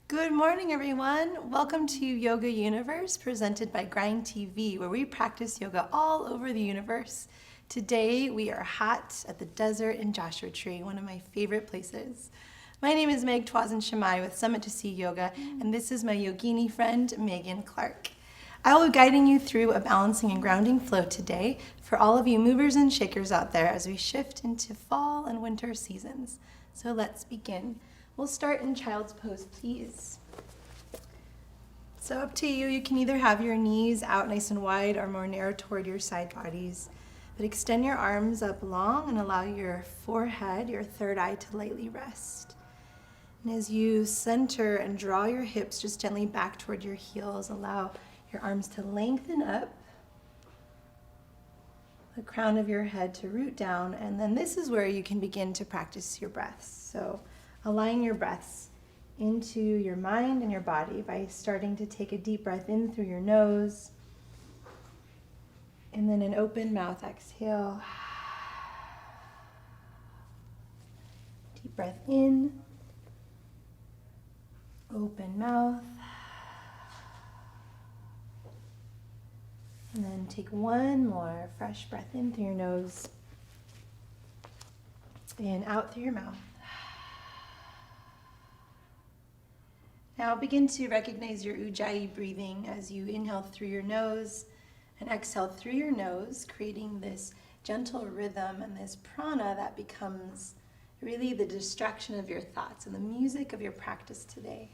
Good morning, everyone. Welcome to Yoga Universe, presented by Grind TV, where we practice yoga all over the universe. Today, we are hot at the desert in Joshua Tree, one of my favorite places. My name is Meg Twazin Shamai with Summit to Sea Yoga, and this is my yogini friend, Megan Clark. I will be guiding you through a balancing and grounding flow today for all of you movers and shakers out there as we shift into fall and winter seasons. So let's begin. We'll start in child's pose, please. So up to you. You can either have your knees out nice and wide or more narrow toward your side bodies. But extend your arms up long and allow your forehead, your third eye, to lightly rest. And as you center and draw your hips just gently back toward your heels, allow your arms to lengthen up, the crown of your head to root down, and then this is where you can begin to practice your breaths. So align your breaths into your mind and your body by starting to take a deep breath in through your nose, and then an open mouth exhale. Deep breath in, open mouth, and then take one more fresh breath in through your nose and out through your mouth. Now begin to recognize your Ujjayi breathing as you inhale through your nose and exhale through your nose, creating this gentle rhythm and this prana that becomes really the distraction of your thoughts and the music of your practice today.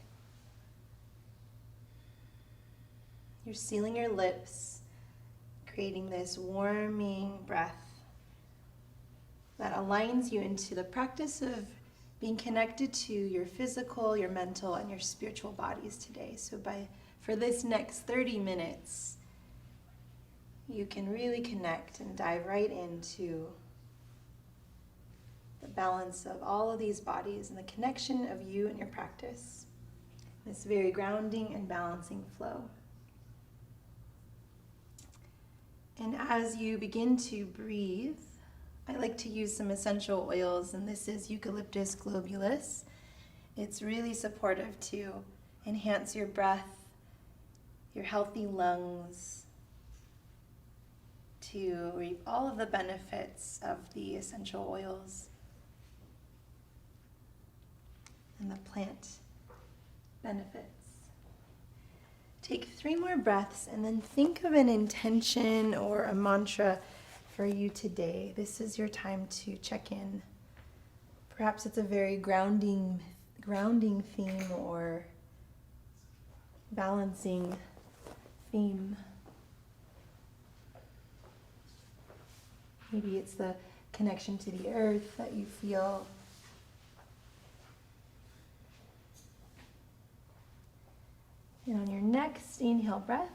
You're sealing your lips, creating this warming breath that aligns you into the practice of being connected to your physical, your mental, and your spiritual bodies today. So for this next 30 minutes, you can really connect and dive right into the balance of all of these bodies and the connection of you and your practice. This very grounding and balancing flow. And as you begin to breathe, I like to use some essential oils, and this is Eucalyptus globulus. It's really supportive to enhance your breath, your healthy lungs, to reap all of the benefits of the essential oils and the plant benefits. Take 3 more breaths and then think of an intention or a mantra for you today. This is your time to check in. Perhaps it's a very grounding theme or balancing theme. Maybe it's the connection to the earth that you feel. And on your next inhale breath,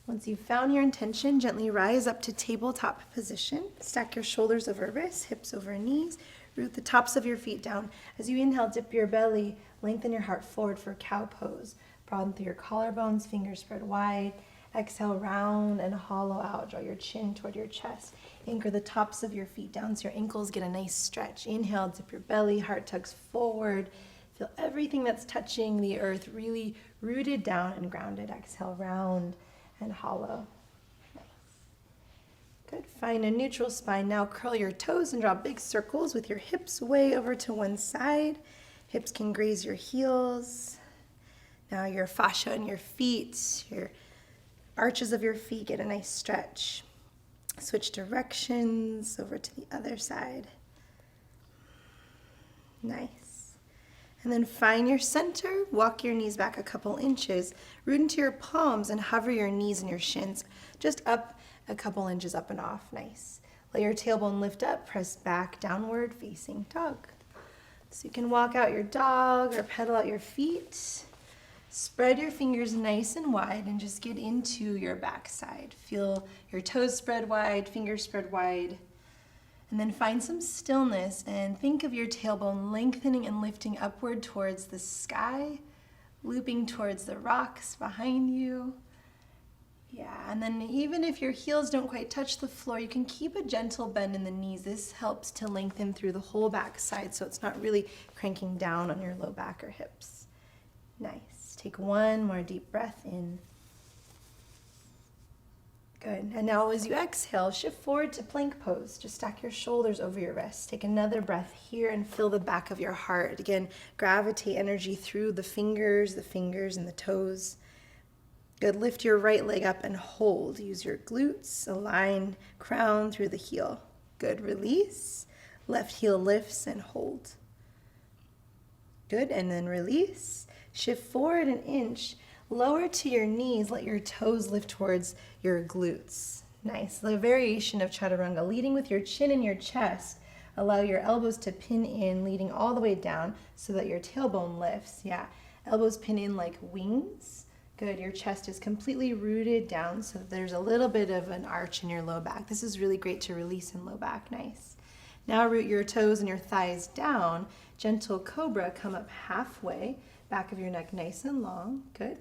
once you've found your intention, gently rise up to tabletop position. Stack your shoulders over wrists, hips over knees. Root the tops of your feet down. As you inhale, dip your belly. Lengthen your heart forward for cow pose. Broaden through your collarbones, fingers spread wide. Exhale, round and hollow out. Draw your chin toward your chest. Anchor the tops of your feet down so your ankles get a nice stretch. Inhale, dip your belly, heart tugs forward. Feel everything that's touching the earth really rooted down and grounded. Exhale, round and hollow. Nice. Good. Find a neutral spine. Now curl your toes and draw big circles with your hips way over to one side. Hips can graze your heels. Now your fascia in your feet, your arches of your feet get a nice stretch. Switch directions over to the other side. Nice. And then find your center, walk your knees back a couple inches, root into your palms and hover your knees and your shins just up a couple inches up and off. Nice. Let your tailbone lift up, press back, downward facing dog. So you can walk out your dog or pedal out your feet. Spread your fingers nice and wide and just get into your backside. Feel your toes spread wide, fingers spread wide. And then find some stillness and think of your tailbone lengthening and lifting upward towards the sky, looping towards the rocks behind you. Yeah, and then even if your heels don't quite touch the floor, you can keep a gentle bend in the knees. This helps to lengthen through the whole back side so it's not really cranking down on your low back or hips. Nice. Take one more deep breath in. Good. And now as you exhale, shift forward to plank pose. Just stack your shoulders over your wrists. Take another breath here and fill the back of your heart. Again, gravitate energy through the fingers and the toes. Good. Lift your right leg up and hold. Use your glutes. Align crown through the heel. Good. Release. Left heel lifts and hold. Good. And then release. Shift forward an inch. Lower to your knees, let your toes lift towards your glutes. Nice. The variation of Chaturanga, leading with your chin and your chest. Allow your elbows to pin in, leading all the way down so that your tailbone lifts. Yeah, elbows pin in like wings. Good. Your chest is completely rooted down so there's a little bit of an arch in your low back. This is really great to release in low back. Nice. Now root your toes and your thighs down. Gentle cobra, come up halfway. Back of your neck nice and long. Good.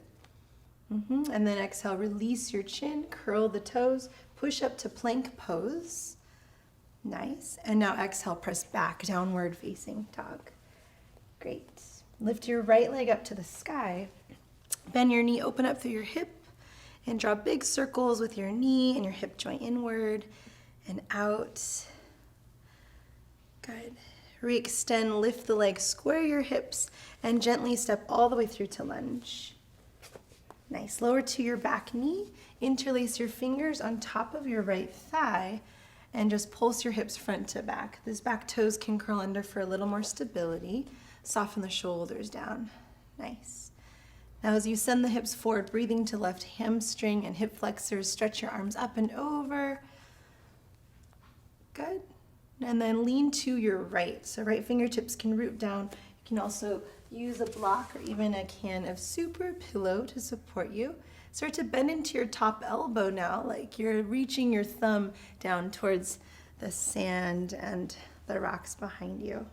And then exhale, release your chin, curl the toes, push up to plank pose. Nice. And now exhale, press back, downward facing dog. Great. Lift your right leg up to the sky. Bend your knee, open up through your hip, and draw big circles with your knee and your hip joint inward and out. Good. Re-extend, lift the leg, square your hips, and gently step all the way through to lunge. Nice. Lower to your back knee. Interlace your fingers on top of your right thigh and just pulse your hips front to back. These back toes can curl under for a little more stability. Soften the shoulders down. Nice. Now as you send the hips forward, breathing to left hamstring and hip flexors, stretch your arms up and over. Good. And then lean to your right. So right fingertips can root down. You can also use a block or even a can of super pillow to support you. Start to bend into your top elbow now, like you're reaching your thumb down towards the sand and the rocks behind you.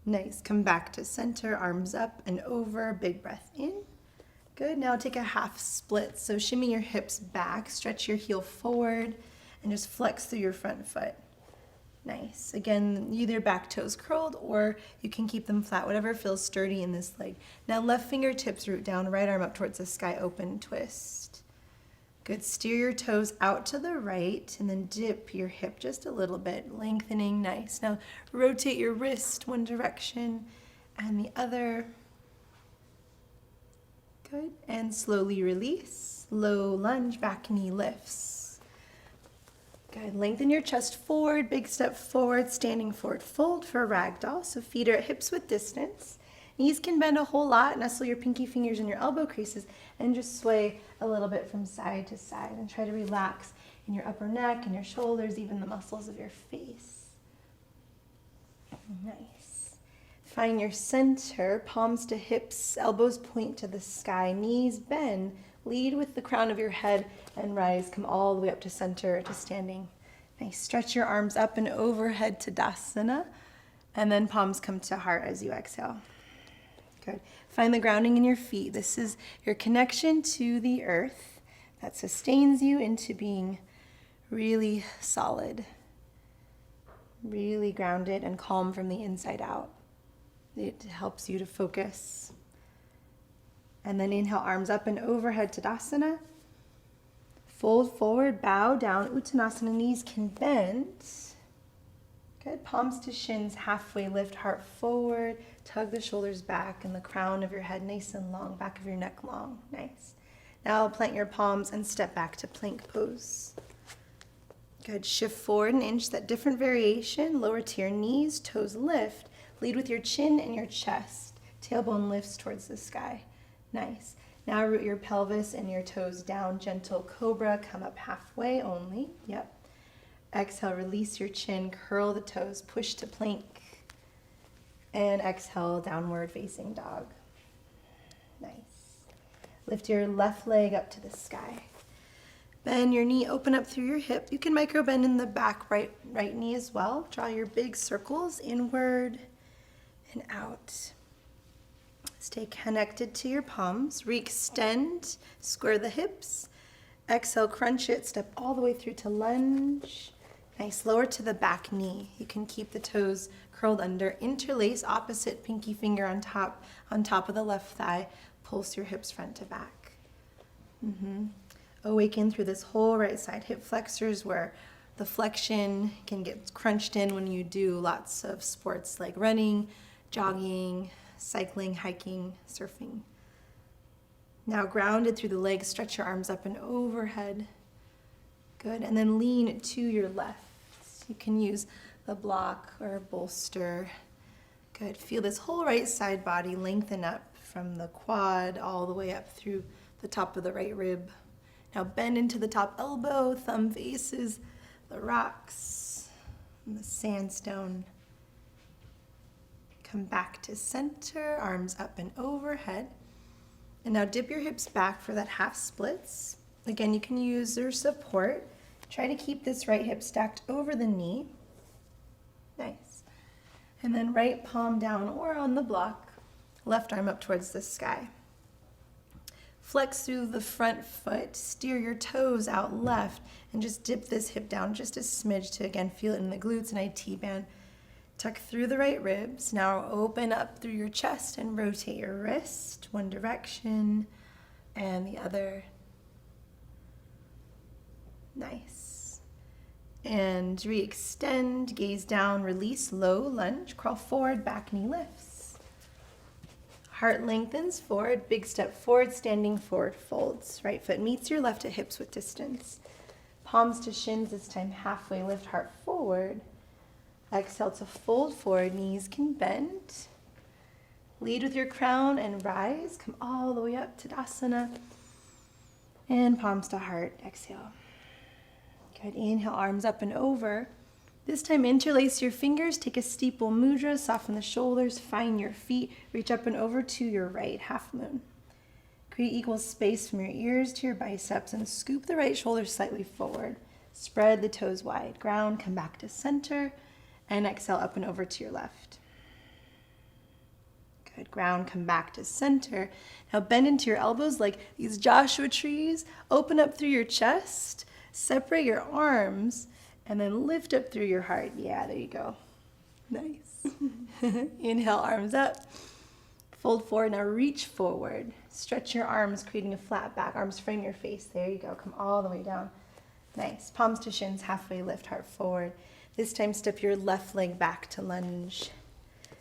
Nice. Come back to center, arms up and over. Big breath in. Good. Now take a half split. So shimmy your hips back, stretch your heel forward, and just flex through your front foot. Nice. Again, either back toes curled or you can keep them flat, whatever feels sturdy in this leg. Now left fingertips root down, right arm up towards the sky, open twist. Good. Steer your toes out to the right and then dip your hip just a little bit, lengthening. Nice. Now rotate your wrist one direction and the other. Good. And slowly release. Low lunge, back knee lifts. Good. Lengthen your chest forward, big step forward, standing forward fold for ragdoll. So feet are at hips width distance. Knees can bend a whole lot. Nestle your pinky fingers in your elbow creases and just sway a little bit from side to side. And try to relax in your upper neck and your shoulders, even the muscles of your face. Nice. Find your center, palms to hips, elbows point to the sky, knees bend. Lead with the crown of your head and rise. Come all the way up to center to standing. Nice. Stretch your arms up and overhead to Tadasana. And then palms come to heart as you exhale. Good. Find the grounding in your feet. This is your connection to the earth that sustains you into being really solid, really grounded and calm from the inside out. It helps you to focus. And then inhale, arms up and overhead to Tadasana. Fold forward, bow down, Uttanasana, knees can bend. Good, palms to shins, halfway lift, heart forward, tug the shoulders back and the crown of your head nice and long, back of your neck long, nice. Now plant your palms and step back to plank pose. Good, shift forward an inch, that different variation, lower to your knees, toes lift, lead with your chin and your chest, tailbone lifts towards the sky. Nice. Now root your pelvis and your toes down. Gentle cobra. Come up halfway only. Yep. Exhale, release your chin. Curl the toes. Push to plank. And exhale, downward facing dog. Nice. Lift your left leg up to the sky. Bend your knee, open up through your hip. You can micro bend in the back right knee as well. Draw your big circles inward and out. Stay connected to your palms. Re-extend, square the hips. Exhale, crunch it, step all the way through to lunge. Nice, lower to the back knee. You can keep the toes curled under. Interlace opposite pinky finger on top of the left thigh. Pulse your hips front to back. Awaken through this whole right side. Hip flexors where the flexion can get crunched in when you do lots of sports like running, jogging, cycling, hiking, surfing. Now grounded through the legs, stretch your arms up and overhead. Good, and then lean to your left. You can use the block or a bolster. Good, feel this whole right side body lengthen up from the quad all the way up through the top of the right rib. Now bend into the top elbow, thumb faces the rocks and the sandstone. Come back to center, arms up and overhead. And now dip your hips back for that half splits. Again, you can use your support. Try to keep this right hip stacked over the knee. Nice. And then right palm down or on the block, left arm up towards the sky. Flex through the front foot, steer your toes out left, and just dip this hip down just a smidge to, again, feel it in the glutes and IT band. Tuck through the right ribs. Now open up through your chest and rotate your wrist, one direction and the other. Nice. And re-extend, gaze down, release, low lunge, crawl forward, back knee lifts. Heart lengthens forward, big step forward, standing forward folds. Right foot meets your left at hips with distance. Palms to shins, this time halfway lift, heart forward. Exhale to fold forward, knees can bend. Lead with your crown and rise. Come all the way up to Tadasana. And palms to heart, exhale. Good, inhale, arms up and over. This time interlace your fingers, take a steeple mudra, soften the shoulders, find your feet, reach up and over to your right, half moon. Create equal space from your ears to your biceps and scoop the right shoulder slightly forward. Spread the toes wide, ground, come back to center, and exhale up and over to your left. Good, ground, come back to center. Now bend into your elbows like these Joshua trees, open up through your chest, separate your arms, and then lift up through your heart. Yeah, there you go. Nice. Inhale, arms up. Fold forward. Now reach forward. Stretch your arms, creating a flat back. Arms frame your face. There you go. Come all the way down. Nice. Palms to shins, halfway lift, heart forward. This time step your left leg back to lunge.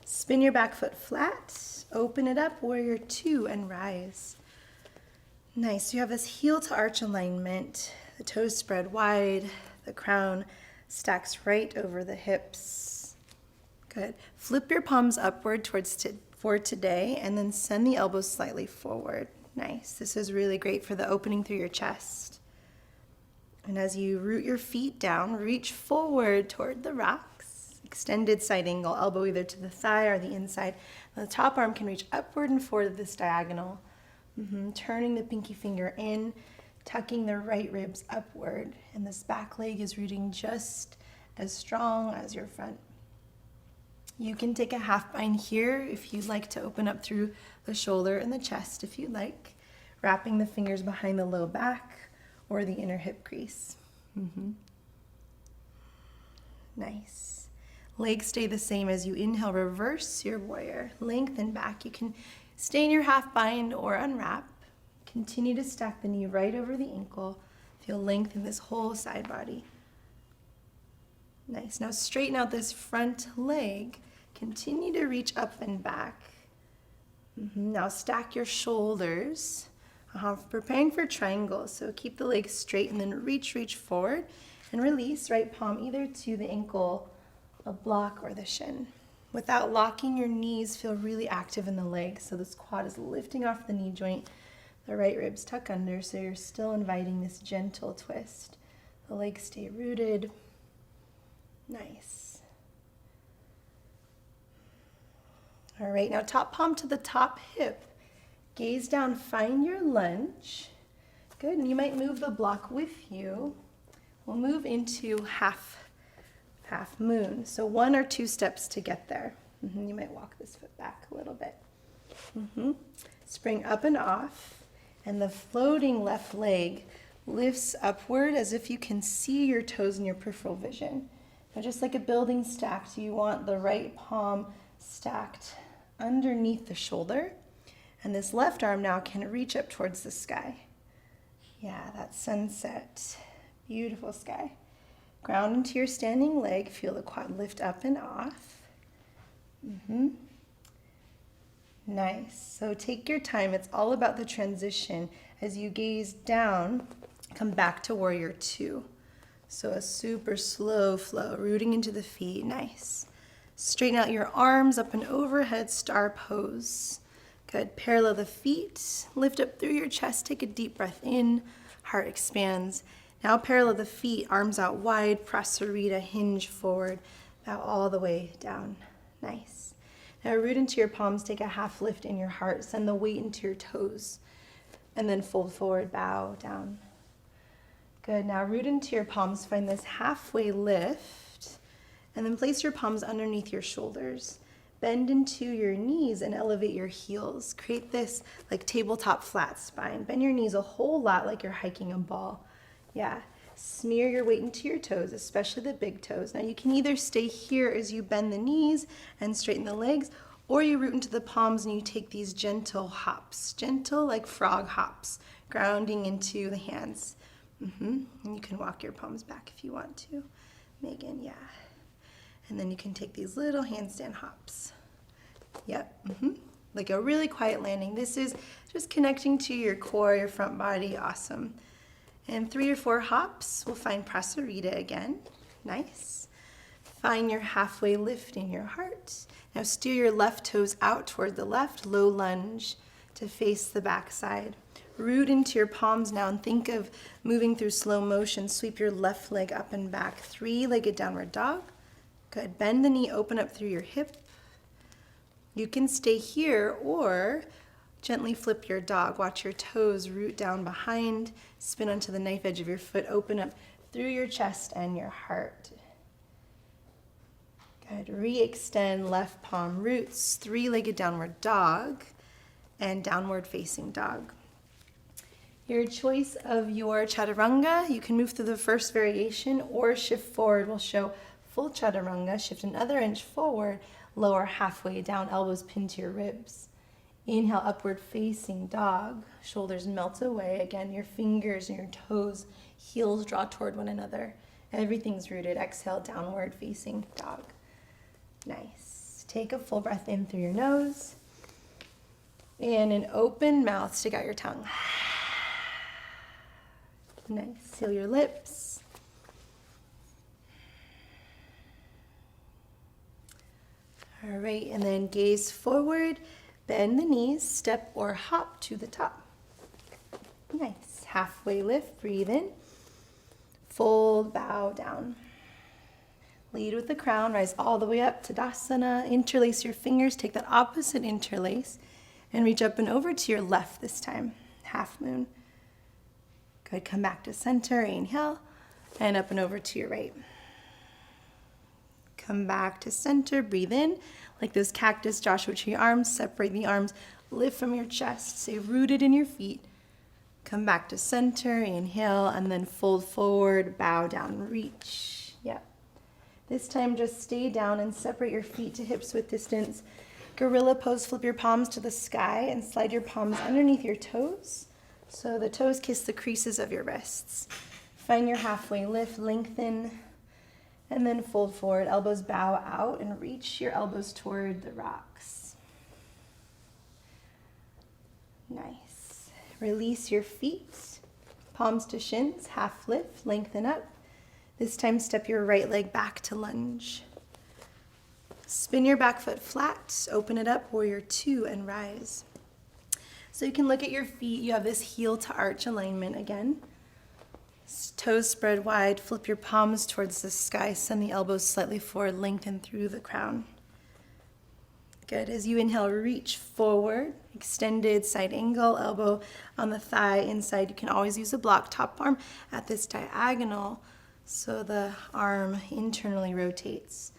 Spin your back foot flat. Open it up, warrior two, and rise. Nice. You have this heel to arch alignment. The toes spread wide. The crown stacks right over the hips. Good. Flip your palms upward for today, and then send the elbows slightly forward. Nice. This is really great for the opening through your chest. And as you root your feet down, reach forward toward the rocks. Extended side angle, elbow either to the thigh or the inside. The top arm can reach upward and forward this diagonal. Turning the pinky finger in, tucking the right ribs upward, and this back leg is rooting just as strong as your front. You can take a half bind here if you'd like to open up through the shoulder and the chest if you'd like, wrapping the fingers behind the low back or the inner hip crease. Nice. Legs stay the same as you inhale, reverse your warrior, lengthen back. You can stay in your half bind or unwrap. Continue to stack the knee right over the ankle. Feel length in this whole side body. Nice. Now straighten out this front leg. Continue to reach up and back. Now stack your shoulders. Preparing for triangle. So keep the legs straight and then reach forward and release. Right palm either to the ankle, a block, or the shin. Without locking your knees, feel really active in the legs. So this quad is lifting off the knee joint. The right ribs tuck under, so you're still inviting this gentle twist. The legs stay rooted. Nice. All right, now top palm to the top hip. Gaze down, find your lunge. Good, and you might move the block with you. We'll move into half moon. So 1 or 2 steps to get there. You might walk this foot back a little bit. Spring up and off. And the floating left leg lifts upward as if you can see your toes in your peripheral vision. Now, just like a building stacked, you want the right palm stacked underneath the shoulder. And this left arm now can reach up towards the sky. Yeah, that sunset. Beautiful sky. Ground into your standing leg. Feel the quad lift up and off. Nice. So take your time. It's all about the transition. As you gaze down, come back to warrior two. So a super slow flow, rooting into the feet. Nice. Straighten out your arms up and overhead, star pose. Good. Parallel the feet. Lift up through your chest. Take a deep breath in. Heart expands. Now parallel the feet, arms out wide, prasarita, hinge forward, bow all the way down. Nice. Now root into your palms, take a half lift in your heart, send the weight into your toes, and then fold forward, bow down. Good. Now root into your palms, find this halfway lift, and then place your palms underneath your shoulders. Bend into your knees and elevate your heels. Create this like tabletop flat spine. Bend your knees a whole lot like you're hiking a ball. Yeah. Smear your weight into your toes, especially the big toes. Now you can either stay here as you bend the knees and straighten the legs, or you root into the palms and you take these gentle hops. Gentle like frog hops, grounding into the hands. And you can walk your palms back if you want to. Megan, yeah. And then you can take these little handstand hops. Yep. Like a really quiet landing. This is just connecting to your core, your front body. Awesome. And 3 or 4 hops, we'll find prasarita again. Nice. Find your halfway lift in your heart. Now steer your left toes out toward the left, low lunge to face the back side. Root into your palms now and think of moving through slow motion. Sweep your left leg up and back. 3-legged downward dog. Good. Bend the knee, open up through your hip. You can stay here or gently flip your dog. Watch your toes root down behind, spin onto the knife edge of your foot, open up through your chest and your heart. Good. Re-extend left palm roots, 3-legged downward dog and downward facing dog. Your choice of your chaturanga, you can move through the first variation or shift forward. We'll show full chaturanga, shift another inch forward, lower halfway down, elbows pinned to your ribs. Inhale, upward facing dog, shoulders melt away. Again, your fingers and your toes, heels draw toward one another. Everything's rooted. Exhale, downward facing dog. Nice. Take a full breath in through your nose. And an open mouth, stick out your tongue. Nice. Seal your lips. All right, and then gaze forward, bend the knees, step or hop to the top. Nice. Halfway lift, breathe in. Fold, bow down. Lead with the crown, rise all the way up to Tadasana. Interlace your fingers, take that opposite interlace, and reach up and over to your left this time. Half moon. Good. Come back to center, inhale, and up and over to your right. Come back to center, breathe in, like those cactus Joshua tree arms, separate the arms, lift from your chest, stay rooted in your feet. Come back to center, inhale, and then fold forward, bow down, reach. Yep. This time just stay down and separate your feet to hips width distance. Gorilla pose, flip your palms to the sky and slide your palms underneath your toes. So the toes kiss the creases of your wrists. Find your halfway lift, lengthen, and then fold forward, elbows bow out and reach your elbows toward the rocks. Nice. Release your feet, palms to shins, half lift, lengthen up. This time step your right leg back to lunge. Spin your back foot flat, open it up, warrior two, and rise. So you can look at your feet, you have this heel to arch alignment again. Toes spread wide, flip your palms towards the sky, send the elbows slightly forward, lengthen through the crown. Good. As you inhale, reach forward, extended side angle, elbow on the thigh inside. You can always use a block, top arm at this diagonal so the arm internally rotates.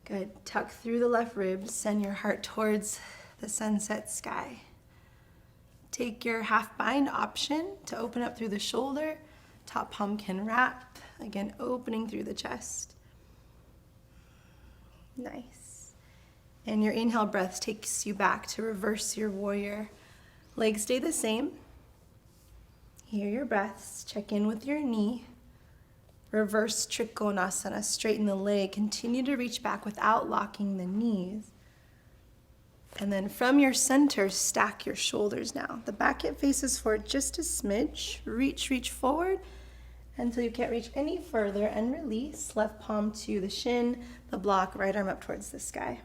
Good. Tuck through the left ribs, send your heart towards the sunset sky. Take your half bind option to open up through the shoulder. Top palm can wrap, again, opening through the chest. Nice. And your inhale breath takes you back to reverse your warrior. Legs stay the same. Hear your breaths. Check in with your knee. Reverse Trikonasana. Straighten the leg. Continue to reach back without locking the knees. And then from your center, stack your shoulders now. The back hip faces forward just a smidge. Reach forward until you can't reach any further and release. Left palm to the shin, the block, right arm up towards the sky.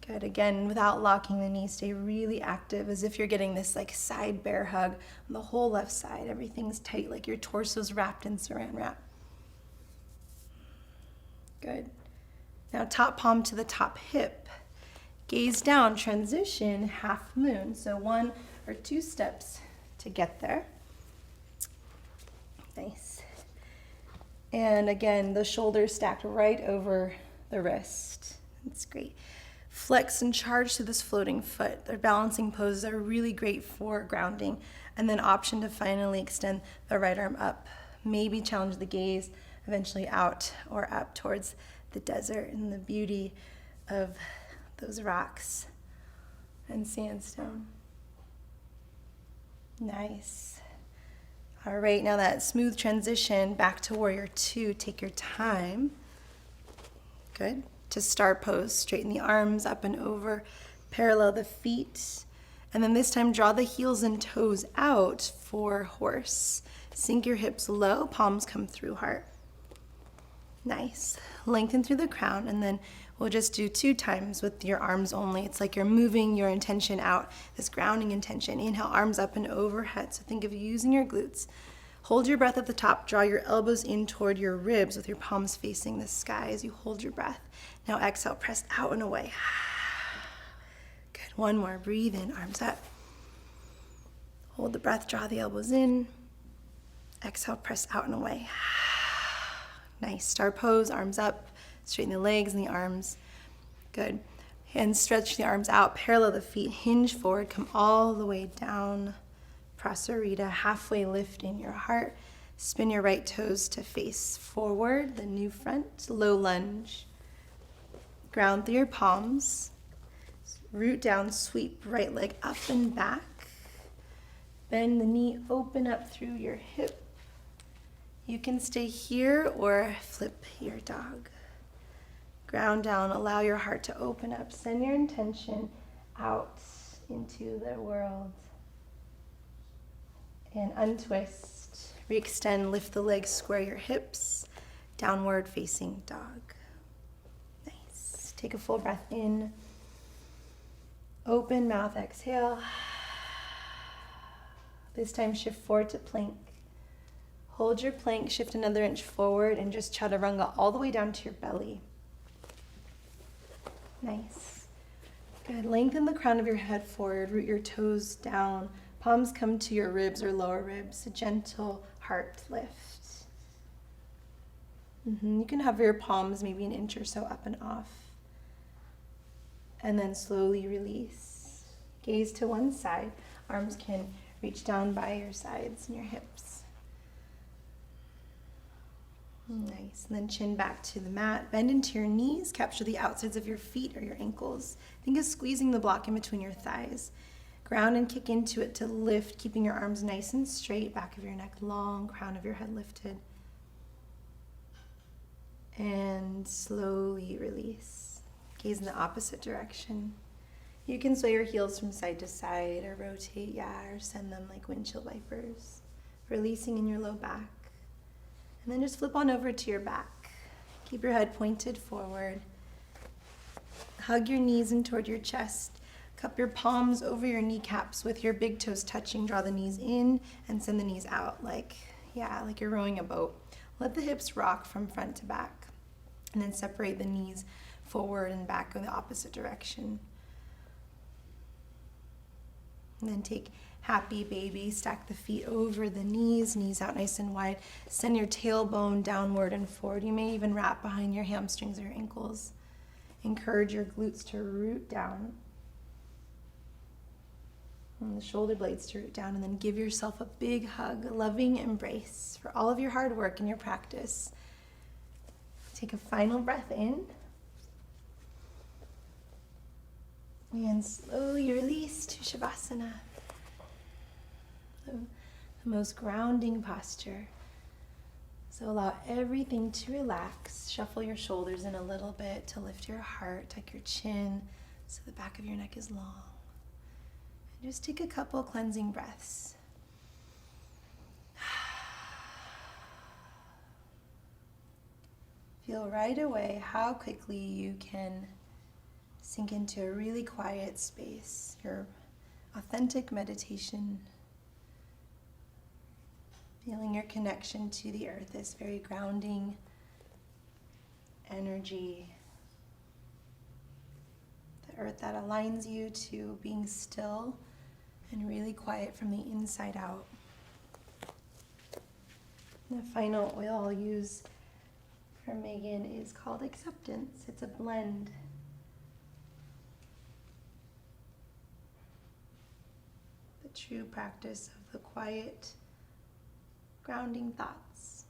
Good. Again, without locking the knees, stay really active as if you're getting this like side bear hug on the whole left side. Everything's tight, like your torso's wrapped in saran wrap. Good. Now top palm to the top hip. Gaze down, transition, half moon. So 1 or 2 steps to get there. Nice. And again, the shoulders stacked right over the wrist. That's great. Flex and charge to this floating foot. Their balancing poses are really great for grounding. And then option to finally extend the right arm up. Maybe challenge the gaze eventually out or up towards the desert and the beauty of those rocks and sandstone. Nice. All right, now that smooth transition back to warrior 2. Take your time. Good. To star pose, straighten the arms up and over, parallel the feet, and then this time draw the heels and toes out for horse. Sink your hips low, palms come through heart. Nice. Lengthen through the crown, and then we'll just do 2 times with your arms only. It's like you're moving your intention out, this grounding intention. Inhale, arms up and overhead. So think of using your glutes. Hold your breath at the top. Draw your elbows in toward your ribs with your palms facing the sky as you hold your breath. Now exhale, press out and away. Good. One more. Breathe in, arms up. Hold the breath, draw the elbows in. Exhale, press out and away. Nice. Star pose, arms up. Straighten the legs and the arms. Good. And stretch the arms out, parallel the feet, hinge forward, come all the way down. Prasarita, halfway lift in your heart. Spin your right toes to face forward, the new front. Low lunge. Ground through your palms. Root down, sweep right leg up and back. Bend the knee, open up through your hip. You can stay here or flip your dog. Ground down, allow your heart to open up. Send your intention out into the world. And untwist, re-extend, lift the legs, square your hips, downward facing dog. Nice. Take a full breath in. Open mouth, exhale. This time shift forward to plank. Hold your plank, shift another inch forward, and just chaturanga all the way down to your belly. Nice. Good. Lengthen the crown of your head forward, root your toes down. Palms come to your ribs or lower ribs, a gentle heart lift. You can hover your palms maybe an inch or so up and off. And then slowly release. Gaze to one side. Arms can reach down by your sides and your hips. Nice. And then chin back to the mat. Bend into your knees. Capture the outsides of your feet or your ankles. Think of squeezing the block in between your thighs. Ground and kick into it to lift, keeping your arms nice and straight, back of your neck long, crown of your head lifted. And slowly release. Gaze in the opposite direction. You can sway your heels from side to side or rotate, or send them like windshield wipers, releasing in your low back. And then just flip on over to your back. Keep your head pointed forward. Hug your knees in toward your chest. Cup your palms over your kneecaps with your big toes touching. Draw the knees in and send the knees out like you're rowing a boat. Let the hips rock from front to back. And then separate the knees forward and back in the opposite direction. And then take happy baby. Stack the feet over the knees out nice and wide. Send your tailbone downward and forward. You may even wrap behind your hamstrings or your ankles. Encourage your glutes to root down. And the shoulder blades to root down, and then give yourself a big hug, a loving embrace for all of your hard work and your practice. Take a final breath in. And slowly release to Shavasana, the most grounding posture. So allow everything to relax. Shuffle your shoulders in a little bit to lift your heart, tuck your chin so the back of your neck is long. And just take a couple cleansing breaths. Feel right away how quickly you can sink into a really quiet space, your authentic meditation. Feeling your connection to the earth, this very grounding energy. The earth that aligns you to being still and really quiet from the inside out. The final oil I'll use for Megan is called Acceptance. It's a blend. The true practice of the quiet, grounding thoughts.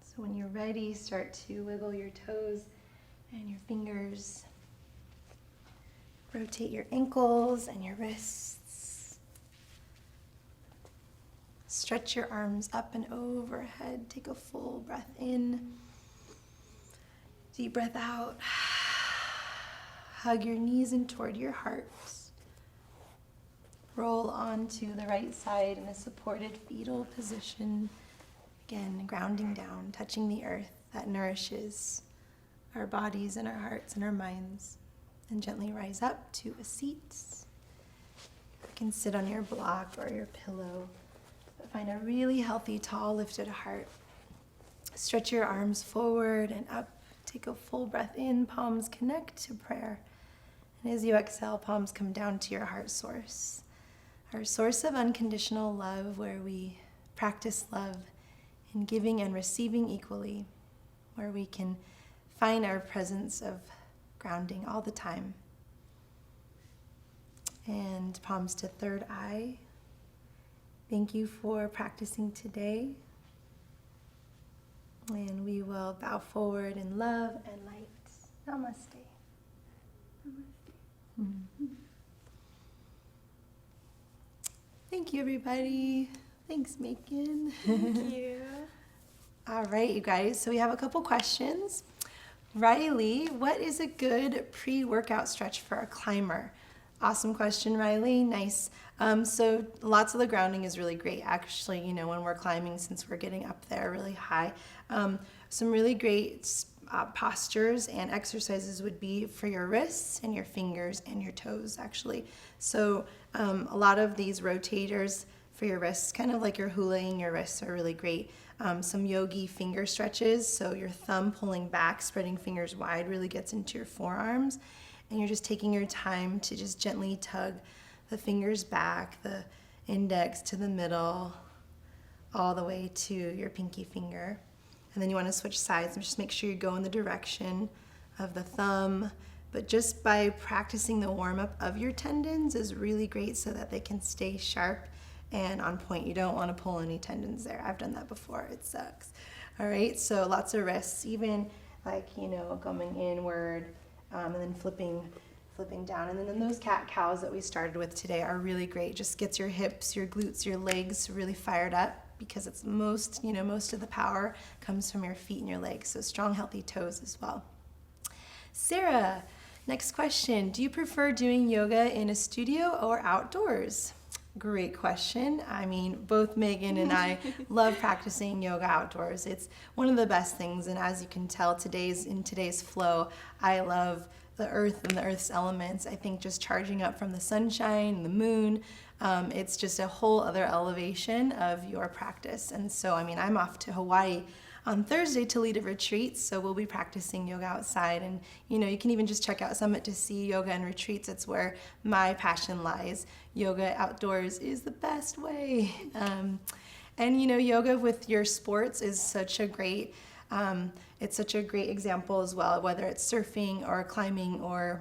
So when you're ready, start to wiggle your toes and your fingers. Rotate your ankles and your wrists. Stretch your arms up and overhead. Take a full breath in. Deep breath out. Hug your knees in toward your heart. Roll onto the right side in a supported fetal position. Again, grounding down, touching the earth that nourishes our bodies and our hearts and our minds. And gently rise up to a seat. You can sit on your block or your pillow, but find a really healthy, tall, lifted heart. Stretch your arms forward and up. Take a full breath in, palms connect to prayer. And as you exhale, palms come down to your heart source. Our source of unconditional love, where we practice love in giving and receiving equally, where we can find our presence of grounding all the time. And palms to third eye. Thank you for practicing today. And we will bow forward in love and light. Namaste. Mm-hmm. Thank you, everybody. Thanks, Megan. Thank you. All right, you guys. So we have a couple questions. Riley, what is a good pre-workout stretch for a climber? Awesome question, Riley. Nice. So lots of the grounding is really great. Actually, when we're climbing, since we're getting up there really high, some really great postures and exercises would be for your wrists and your fingers and your toes, actually. So a lot of these rotators for your wrists, kind of like you're hulaing your wrists, are really great. Some yogi finger stretches, so your thumb pulling back, spreading fingers wide, really gets into your forearms. And you're just taking your time to just gently tug the fingers back, the index to the middle, all the way to your pinky finger. And then you want to switch sides and just make sure you go in the direction of the thumb. But just by practicing the warm-up of your tendons is really great so that they can stay sharp and on point. You don't want to pull any tendons there. I've done that before. It sucks. All right, so lots of wrists, even like, coming inward, and then flipping down. And then those cat-cows that we started with today are really great. Just gets your hips, your glutes, your legs really fired up, because it's most of the power comes from your feet and your legs. So strong, healthy toes as well. Sarah, next question. Do you prefer doing yoga in a studio or outdoors? Great question. I mean, both Megan and I love practicing yoga outdoors. It's one of the best things, and as you can tell, in today's flow, I love the earth and the earth's elements. I think just charging up from the sunshine and the moon, it's just a whole other elevation of your practice. And so, I'm off to Hawaii on Thursday to lead a retreat, so we'll be practicing yoga outside. And you can even just check out Summit to see yoga and retreats. It's where my passion lies. Yoga outdoors is the best way. And yoga with your sports is such a great, it's such a great example as well, whether it's surfing or climbing or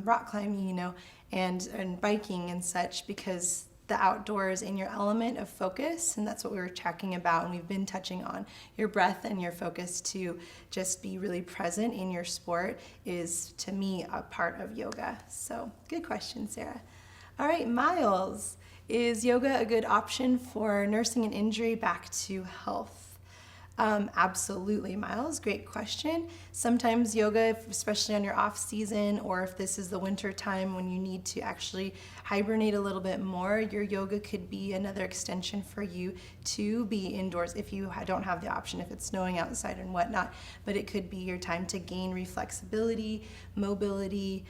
rock climbing, you know, and biking and such, because the outdoors in your element of focus, and that's what we were talking about, and we've been touching on your breath and your focus to just be really present in your sport is, to me, a part of yoga. So good question, Sarah. All right, Miles, is yoga a good option for nursing an injury back to health? Absolutely, Miles. Great question. Sometimes yoga, especially on your off season, or if this is the winter time when you need to actually hibernate a little bit more, your yoga could be another extension for you to be indoors if you don't have the option, if it's snowing outside and whatnot. But it could be your time to gain reflexibility, mobility,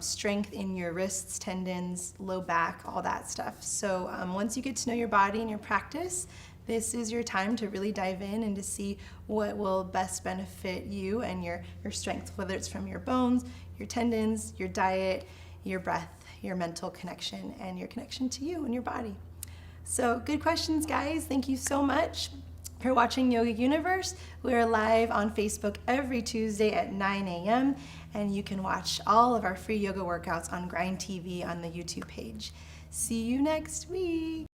strength in your wrists, tendons, low back, all that stuff. So once you get to know your body and your practice, this is your time to really dive in and to see what will best benefit you and your strength, whether it's from your bones, your tendons, your diet, your breath, your mental connection, and your connection to you and your body. So good questions, guys. Thank you so much for watching Yoga Universe. We are live on Facebook every Tuesday at 9 a.m. and you can watch all of our free yoga workouts on Grind TV on the YouTube page. See you next week.